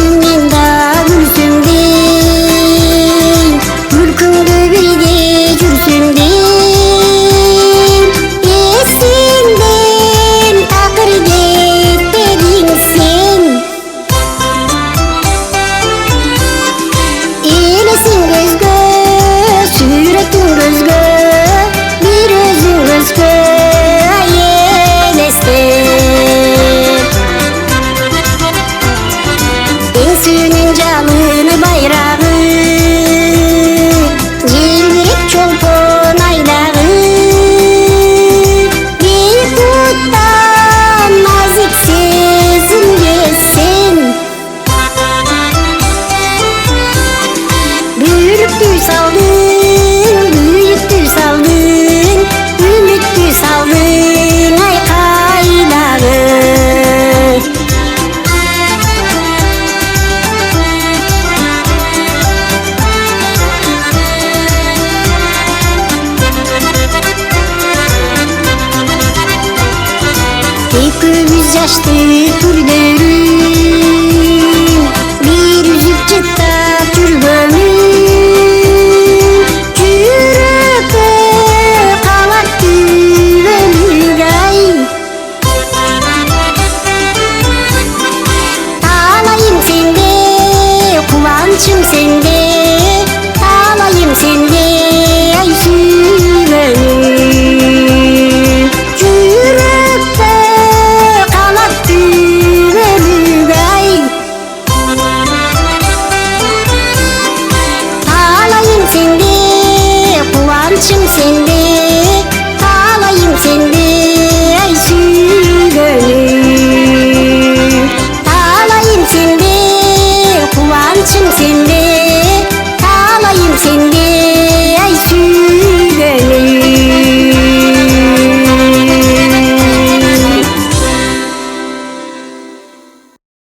Gülsün da gülsün Mülkünde birge kürsün Esinden takır gitmedin sen Eylesin gözgö, suretin gözgö Bir özün gözgö Ensinin canını bayrağı Cilvirip çolpon aylağı Bir kuttan nazik sezim gelsin Büyüktür saldın, büyüktür saldın Ümittür saldın ay kaynağı Göz yaşlı türlerin Bir yüzük çıtta türbönün Çürükte kalak düvenigay Ağlayım sende, kuvançım sende Ağlayım sende, ay süvenim Çürükte Ağlayım sende, kuvançım sende